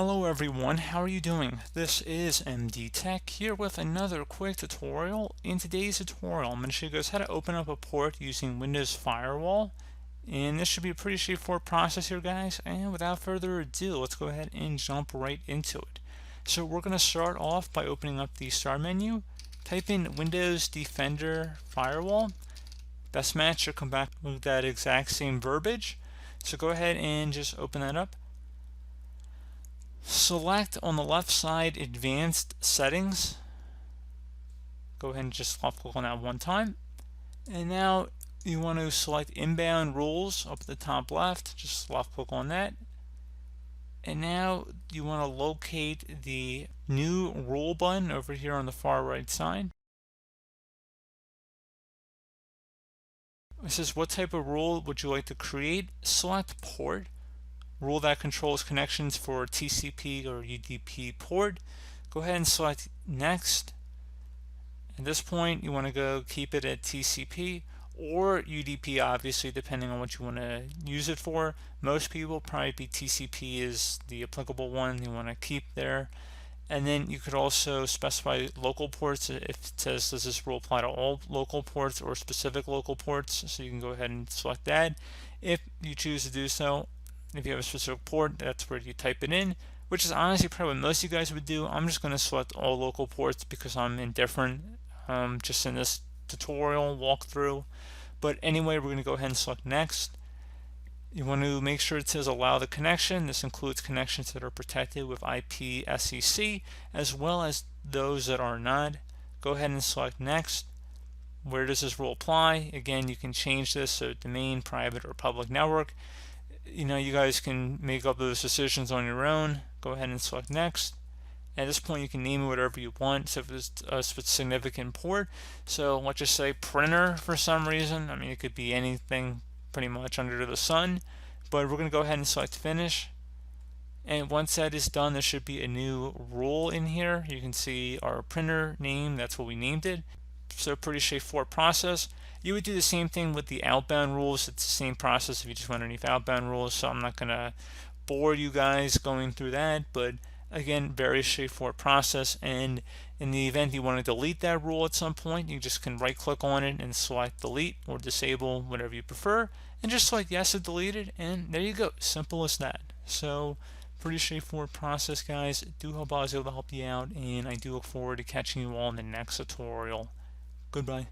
Hello everyone, how are you doing? This is MD Tech here with another quick tutorial. In today's tutorial, I'm going to show you guys how to open up a port using Windows Firewall. And this should be a pretty straightforward process here, guys. And without further ado, let's go ahead and jump right into it. So we're going to start off by opening up the Start menu. Type in Windows Defender Firewall. Best match should come back with that exact same verbiage. So go ahead and just open that up. Select on the left side Advanced Settings. Go ahead and just left click on that one time. And now you want to select Inbound Rules up at the top left. Just left click on that. And now you want to locate the New Rule button over here on the far right side. It says, what type of rule would you like to create? Select Port. Rule that controls connections for TCP or UDP port. Go ahead and select Next. At this point, you want to go keep it at TCP or UDP, obviously, depending on what you want to use it for. Most people probably be TCP is the applicable one you want to keep there. And then you could also specify local ports if it says, does this rule apply to all local ports or specific local ports? So you can go ahead and select that if you choose to do so. If you have a specific port, that's where you type it in, which is honestly probably what most of you guys would do. I'm just going to select all local ports because I'm indifferent just in this tutorial walkthrough. But anyway, we're going to go ahead and select Next. You want to make sure it says allow the connection. This includes connections that are protected with IPsec as well as those that are not. Go ahead and select Next. Where does this rule apply? Again, you can change this so domain, private, or public network. You know, you guys can make up those decisions on your own. Go ahead and select Next. At this point, you can name it whatever you want. So if it's a significant port, so let's just say printer for some reason. I mean, it could be anything pretty much under the sun. But we're going to go ahead and select Finish. And once that is done, there should be a new rule in here. You can see our printer name. That's what we named it. So pretty straightforward process. You would do the same thing with the outbound rules. It's the same process if you just went underneath outbound rules, so I'm not going to bore you guys going through that, but again, very straightforward process. And in the event you want to delete that rule at some point, you just can right click on it and select delete or disable, whatever you prefer, and just select yes to delete it, and there you go. Simple as that. So pretty straightforward process, guys. I do hope I was able to help you out, and I do look forward to catching you all in the next tutorial. Goodbye.